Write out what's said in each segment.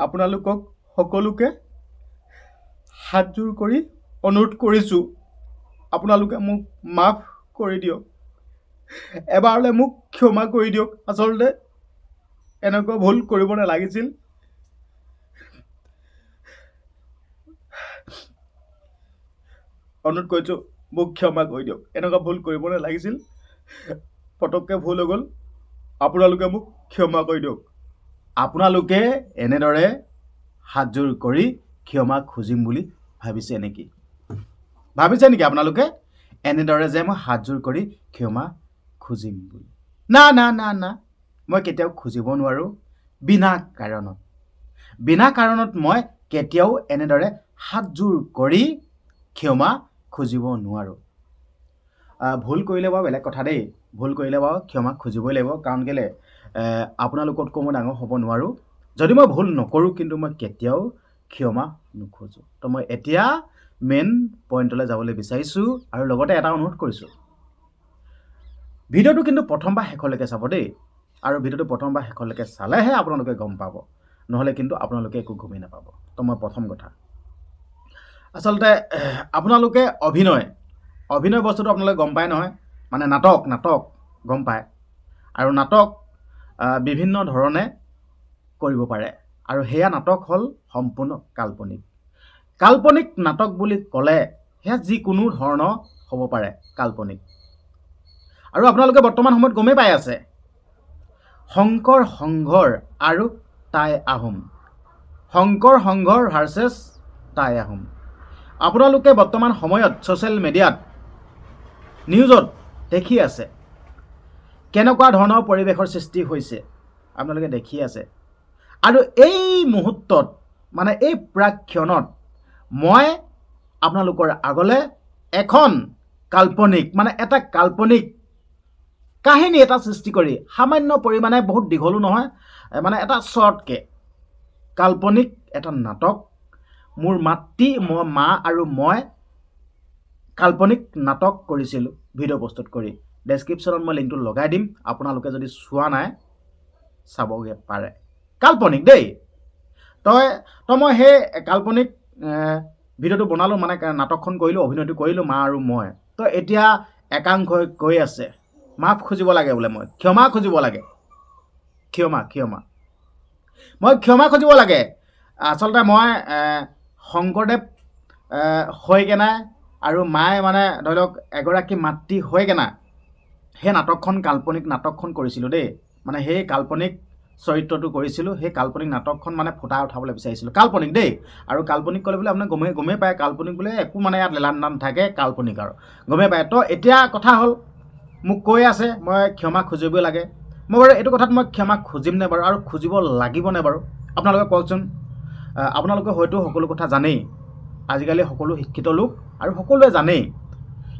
আপোনালোকক সকলোকে হাতযোৰ কৰি অনুৰোধ কৰিছোঁ, আপোনালোকে মোক মাফ কৰি দিয়ক, এবাৰলৈ মোক ক্ষমা কৰি দিয়ক। আচলতে এনেকুৱা ভুল কৰিব নালাগিছিল। অনুৰোধ কৰিছোঁ, মোক ক্ষমা কৰি দিয়ক, এনেকুৱা ভুল কৰিব নালাগিছিল, পটককৈ ভুল হৈ গ'ল, আপোনালোকে মোক ক্ষমা কৰি দিয়ক। আপোনালোকে এনেদৰে হাতযোৰ কৰি ক্ষমা খুজিম বুলি ভাবিছে নেকি? আপোনালোকে এনেদৰে যে মই হাতযোৰ কৰি ক্ষমা খুজিম বুলি? না না না না, মই কেতিয়াও খুজিব নোৱাৰোঁ। বিনা কাৰণত মই কেতিয়াও এনেদৰে হাতযোৰ কৰি ক্ষমা খুজিব নোৱাৰোঁ। ভুল কৰিলে বাৰু বেলেগ কথা দেই, ভুল কৰিলে বাৰু ক্ষমা খুজিবই লাগিব, কাৰণ কেলৈ আপোনালোকতকৈ মই ডাঙৰ হ'ব নোৱাৰোঁ। যদি মই ভুল নকৰোঁ কিন্তু মই কেতিয়াও ক্ষমা নোখোজোঁ। তো মই এতিয়া মেইন পইণ্টলৈ যাবলৈ বিচাৰিছোঁ আৰু লগতে এটা অনুৰোধ কৰিছোঁ, ভিডিঅ'টো কিন্তু প্ৰথম বা শেষলৈকে চাব দেই, আৰু ভিডিঅ'টো প্ৰথম বা শেষলৈকে চালেহে আপোনালোকে গম পাব, নহ'লে কিন্তু আপোনালোকে একো গমেই নাপাব। তো মই প্ৰথম কথা, আচলতে আপোনালোকে অভিনয় বস্তুটো আপোনালোকে গম পায় নহয়, মানে নাটক গম পায়, আৰু নাটক বিভিন্ন ধৰণে কৰিব পাৰে, আৰু সেয়া নাটক হ'ল সম্পূৰ্ণ কাল্পনিক নাটক বুলি ক'লে সেয়া যিকোনো ধৰণৰ হ'ব পাৰে কাল্পনিক। আৰু আপোনালোকে বৰ্তমান সময়ত গমেই পাই আছে, শংকৰ সংঘৰ আৰু টাই আহোম, শংকৰ সংঘৰ ভাৰ্চেছ টাই আহোম। আপোনালোকে বৰ্তমান সময়ত ছ'চিয়েল মিডিয়াত নিউজত দেখি আছে কেনেকুৱা ধৰণৰ পৰিৱেশৰ সৃষ্টি হৈছে, আপোনালোকে দেখি আছে। আৰু এই মুহূৰ্তত মানে এই প্ৰাক্ষণত মই আপোনালোকৰ আগলৈ এখন এটা কাল্পনিক কাহিনী এটা সৃষ্টি কৰি, সামান্য পৰিমাণে, বহুত দীঘলো নহয়, মানে এটা শ্বৰ্টকৈ কাল্পনিক এটা নাটক, মোৰ মা আৰু মই কাল্পনিক নাটক কৰিছিলোঁ ভিডিঅ' প্ৰস্তুত কৰি। ডেছক্ৰিপশ্যনত মই লিংকটো লগাই দিম, আপোনালোকে যদি চোৱা নাই চাবগৈ পাৰে। কাল্পনিক দেই, তো মই সেই কাল্পনিক ভিডিঅ'টো বনালোঁ, মানে নাটকখন কৰিলোঁ, অভিনয়টো কৰিলোঁ মা আৰু মই। তো এতিয়া একাংশই কৈ আছে মাফ খুজিব লাগে বোলে, মই ক্ষমা খুজিব লাগে, মই ক্ষমা খুজিব লাগে। আচলতে মই শংকৰদেৱ হৈ কেনে আৰু মায়ে মানে ধৰি লওক এগৰাকী মাতৃ হৈ কেনে সেই কাল্পনিক নাটকখন কৰিছিলোঁ দেই, মানে সেই কাল্পনিক চৰিত্ৰটো কৰিছিলোঁ, সেই কাল্পনিক নাটকখন মানে ফুটাই উঠাবলৈ বিচাৰিছিলোঁ। কাল্পনিক দেই, আৰু কাল্পনিক ক'লে বোলে আপুনি গমেই পায়, কাল্পনিক বোলে একো মানে ইয়াত লেলান নাথাকে, কাল্পনিক আৰু গমেই পায়। তো এতিয়া কথা হ'ল, মোক কৈ আছে মই ক্ষমা খুজিবই লাগে, মই বাৰু এইটো কথাত মই ক্ষমা খুজিমনে বাৰু, আৰু খুজিব লাগিবনে বাৰু, আপোনালোকে কওকচোন। আপোনালোকে হয়তো সকলো কথা জানেই, আজিকালি সকলো শিক্ষিত লোক আৰু সকলোৱে জানেই,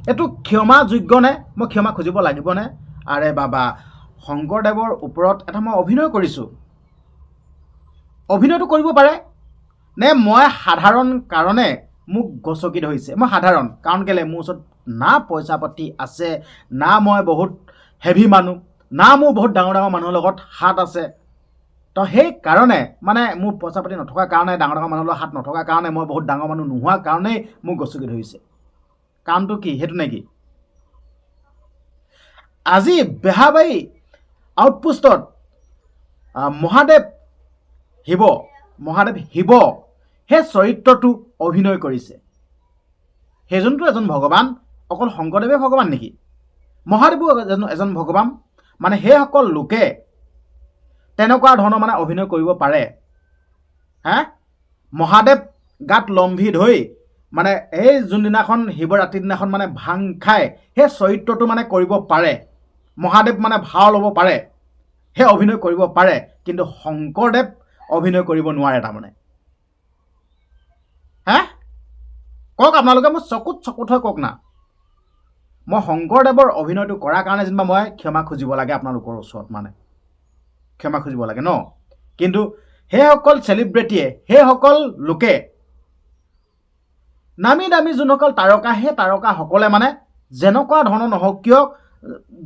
এইটো ক্ষমাযোগ্যনে, মই ক্ষমা খুজিব লাগিবনে? আৰে বাবা, শংকৰদেৱৰ ওপৰত এটা মই অভিনয় কৰিছোঁ, অভিনয়টো কৰিব পাৰে নে? মই সাধাৰণ কাৰণে মোক গচকি ধৰিছে, মই সাধাৰণ কাৰণ কেলৈ, মোৰ ওচৰত না পইচা পাতি আছে, না মই বহুত হেভি মানুহ, না মোৰ বহুত ডাঙৰ মানুহৰ লগত হাত আছে। তো সেইকাৰণে মানে মোৰ পইচা পাতি নথকাৰ কাৰণে, ডাঙৰ মানুহৰ লগত হাত নথকাৰ কাৰণে, মই বহুত ডাঙৰ মানুহ নোহোৱাৰ কাৰণেই মোক গচকি ধৰিছে। কাৰণটো কি সেইটো নেকি? আজি বেহাবাৰী আউটপোষ্টত মহাদেৱ শিৱ সেই চৰিত্ৰটো অভিনয় কৰিছে। সেইজনটো এজন ভগৱান, অকল শংকৰদেৱে ভগৱান নেকি? মহাদেৱো এজন ভগৱান। মানে সেইসকল লোকে তেনেকুৱা ধৰণৰ মানে অভিনয় কৰিব পাৰে। মহাদেৱ গাত লম্ভি ধৰি মানে এই যোনদিনাখন শিৱৰাত্ৰিৰ দিনাখন মানে ভাং খাই সেই চৰিত্ৰটো মানে কৰিব পাৰে, মহাদেৱ মানে ভাও ল'ব পাৰে, সেই অভিনয় কৰিব পাৰে, কিন্তু শংকৰদেৱ অভিনয় কৰিব নোৱাৰে। তাৰমানে কওক আপোনালোকে, মোৰ চকুত হৈ কওক না। মই শংকৰদেৱৰ অভিনয়টো কৰাৰ কাৰণে যেনিবা মই ক্ষমা খুজিব লাগে আপোনালোকৰ ওচৰত, মানে ক্ষমা খুজিব লাগে ন, কিন্তু সেইসকল চেলিব্ৰিটিয়ে, সেইসকল লোকে, নামী দামী যোনসকল তাৰকা, সেই তাৰকাসকলে মানে যেনেকুৱা ধৰণৰ নহওক কিয়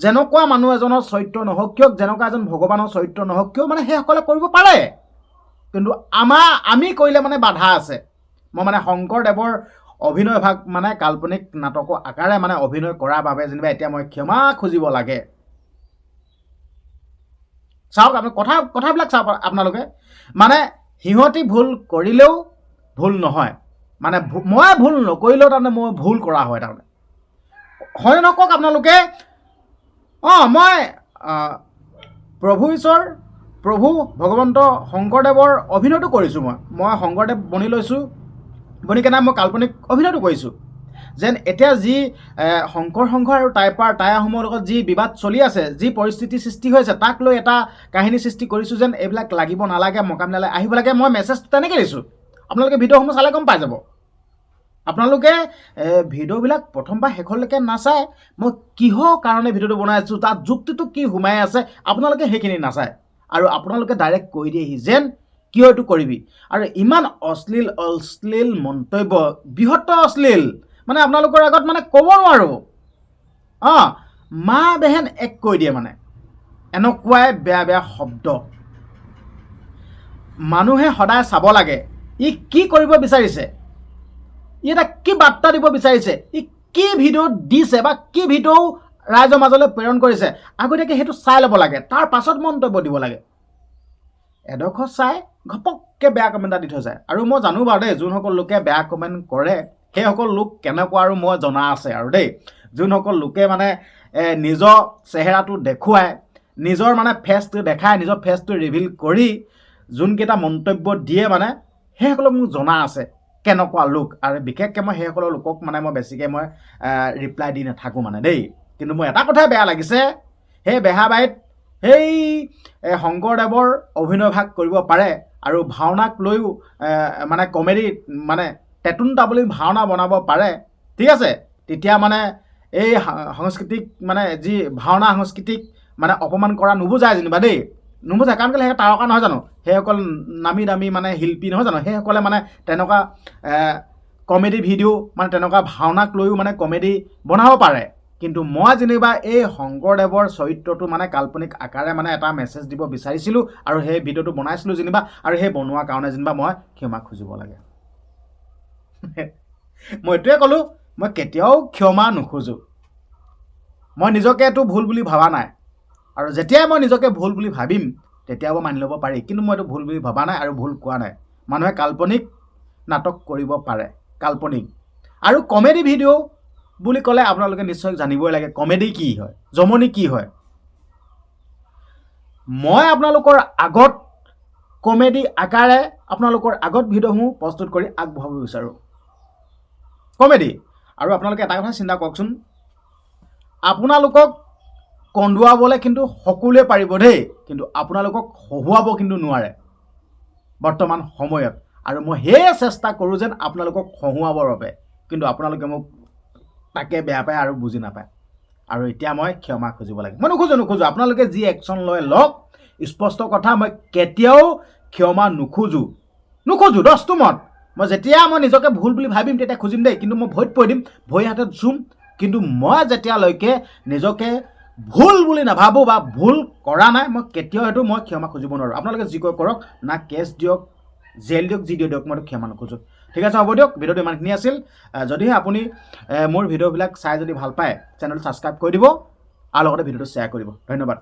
যেনেকুৱা মানুহ এজনৰ চৰিত্ৰ নহওক কিয়, যেনেকুৱা এজন ভগৱানৰ চৰিত্ৰ নহওক কিয়, মানে সেইসকলে কৰিব পাৰে। কিন্তু আমি কৰিলে মানে বাধা আছে। মই মানে শংকৰদেৱৰ অভিনয় ভাগ মানে কাল্পনিক নাটকৰ আকাৰে মানে অভিনয় কৰাৰ বাবে যেনিবা এতিয়া মই ক্ষমা খুজিব লাগে। চাওক আপুনি কথাবিলাক চাওক আপোনালোকে, মানে সিহঁতি ভুল কৰিলেও ভুল নহয়, মানে মই ভুল নকৰিলেও তাৰমানে মই ভুল কৰা হয় তাৰমানে, হয় নকওক আপোনালোকে। মই প্ৰভু ঈশ্বৰ, প্ৰভু ভগৱন্ত শংকৰদেৱৰ অভিনয়টো কৰিছোঁ। মই শংকৰদেৱ বনি লৈছোঁ, বনি কেনে মই কাল্পনিক অভিনয়টো কৰিছোঁ। যেন এতিয়া যি শংকৰ সংঘ আৰু টাই আহোমৰ লগত যি বিবাদ চলি আছে, যি পৰিস্থিতি সৃষ্টি হৈছে, তাক লৈ এটা কাহিনী সৃষ্টি কৰিছোঁ যেন এইবিলাক লাগিব নালাগে, মোকাবিলালৈ আহিব লাগে। মই মেছেজটো তেনেকৈ দিছোঁ। আপোনালোকে ভিডিঅ'সমূহ চালে গম পাই যাব। আপোনালোকে ভিডিঅ'বিলাক প্ৰথম পৰা শেষলৈকে নাচাই মই কিহৰ কাৰণে ভিডিঅ'টো বনাই আছোঁ, তাত যুক্তিটো কি সোমাই আছে, আপোনালোকে সেইখিনি নাচায় আৰু আপোনালোকে ডাইৰেক্ট কৈ দিয়েহি যেন কিয় এইটো কৰিবি। আৰু ইমান অশ্লীল মন্তব্য, বৃহত্তৰ অশ্লীল, মানে আপোনালোকৰ আগত মানে ক'ব নোৱাৰোঁ। মা বেহেন এক কৈ দিয়ে, মানে এনেকুৱাই বেয়া শব্দ। মানুহে সদায় চাব লাগে ই কি কৰিব বিচাৰিছে, ই এটা কি বাৰ্তা দিব বিচাৰিছে, ই কি ভিডিঅ' দিছে বা কি ভিডিঅ' ৰাইজৰ মাজলৈ প্ৰেৰণ কৰিছে, আগতীয়াকৈ সেইটো চাই ল'ব লাগে, তাৰ পাছত মন্তব্য দিব লাগে। এডোখৰ চাই ঘপককৈ বেয়া কমেণ্ট এটা দি থৈ যায়। আৰু মই জানো বাৰু দেই, যোনসকল লোকে বেয়া কমেণ্ট কৰে সেইসকল লোক কেনেকুৱা আৰু মই জনা আছে আৰু দেই। যোনসকল লোকে মানে নিজৰ চেহেৰাটো দেখুৱাই, নিজৰ মানে ফেচটো দেখাই, নিজৰ ফেচটো ৰিভিল কৰি যোনকেইটা মন্তব্য দিয়ে, মানে সেইসকলক মোক জনা আছে কেনেকুৱা লোক। আৰু বিশেষকৈ মই সেইসকলৰ লোকক মানে মই বেছিকৈ মই ৰিপ্লাই দি নাথাকোঁ মানে দেই। কিন্তু মোৰ এটা কথাই বেয়া লাগিছে, সেই বেহাবাৰীত সেই শংকৰদেৱৰ অভিনয় ভাগ কৰিব পাৰে আৰু ভাওনাক লৈও মানে কমেডি মানে টেটুনটা বুলি ভাওনা বনাব পাৰে, ঠিক আছে, তেতিয়া মানে এই সাংস্কৃতিক মানে যি ভাওনা সংস্কৃতিক মানে অপমান কৰা নুবুজায় যেনিবা দেই, নুবুজায়। কাৰণ কেলৈ সেই তাৰকা নহয় জানো, সেইসকল নামী দামী মানে শিল্পী নহয় জানো, সেইসকলে মানে তেনেকুৱা কমেডি ভিডিঅ' মানে তেনেকুৱা ভাওনাক লৈও মানে কমেডি বনাব পাৰে। কিন্তু মই যেনিবা এই শংকৰদেৱৰ চৰিত্ৰটো মানে কাল্পনিক আকাৰে মানে এটা মেছেজ দিব বিচাৰিছিলোঁ আৰু সেই ভিডিঅ'টো বনাইছিলোঁ যেনিবা, আৰু সেই বনোৱাৰ কাৰণে যেনিবা মই ক্ষমা খুজিব লাগে। মই এইটোৱে ক'লোঁ, মই কেতিয়াও ক্ষমা নোখোজোঁ। মই নিজকে এইটো ভুল বুলি ভবা নাই, আৰু যেতিয়াই মই নিজকে ভুল বুলি ভাবিম তেতিয়াও মানি ল'ব পাৰি, কিন্তু মই এইটো ভুল বুলি ভবা নাই আৰু ভুল কোৱা নাই। মানুহে কাল্পনিক নাটক কৰিব পাৰে, কাল্পনিক। আৰু কমেডি ভিডিঅ' বুলি ক'লে আপোনালোকে নিশ্চয় জানিবই লাগে কমেডি কি হয়, জমনি কি হয়। মই আপোনালোকৰ আগত কমেডি আকাৰে আপোনালোকৰ আগত ভিডিঅ'সমূহ প্ৰস্তুত কৰি আগবঢ়াব বিচাৰোঁ, কমেডি। আৰু আপোনালোকে এটা কথা চিন্তা কৰকচোন, আপোনালোকক কন্দুৱাবলৈ কিন্তু সকলোৱে পাৰিব দেই, কিন্তু আপোনালোকক হহুৱাব কিন্তু নোৱাৰে বৰ্তমান সময়ত। আৰু মই সেয়ে চেষ্টা কৰোঁ যেন আপোনালোকক হহুৱাবৰ বাবে, কিন্তু আপোনালোকে মোক তাকে বেয়া পায় আৰু বুজি নাপায়। আৰু এতিয়া মই ক্ষমা খুজিব লাগে। মই নোখোজোঁ। আপোনালোকে যি একশ্যন লওক, স্পষ্ট কথা, মই কেতিয়াও ক্ষমা নোখোজোঁ দহটো মত। মই যেতিয়া মই নিজকে ভুল বুলি ভাবিম তেতিয়া খুজিম দেই, কিন্তু মই ভৰিত পৰি দিম, ভৰি হাতত চুম। কিন্তু মই যেতিয়ালৈকে নিজকে ভুল বুলি নাভাবোঁ বা ভুল কৰা নাই, মই কেতিয়াও সেইটো মই ক্ষমা খুজিব নোৱাৰোঁ। আপোনালোকে যি কয় কৰক, না কেছ দিয়ক, জেল দিয়ক, যি দিয়ক, মই ক্ষমা নোখোজোঁ। ঠিক আছে, হ'ব দিয়ক। ভিডিঅ'টো ইমানখিনি আছিল। যদিহে আপুনি মোৰ ভিডিঅ'বিলাক চাই যদি ভাল পায়, চেনেলটো ছাবস্ক্ৰাইব কৰি দিব আৰু লগতে ভিডিঅ'টো শ্বেয়াৰ কৰিব। ধন্যবাদ।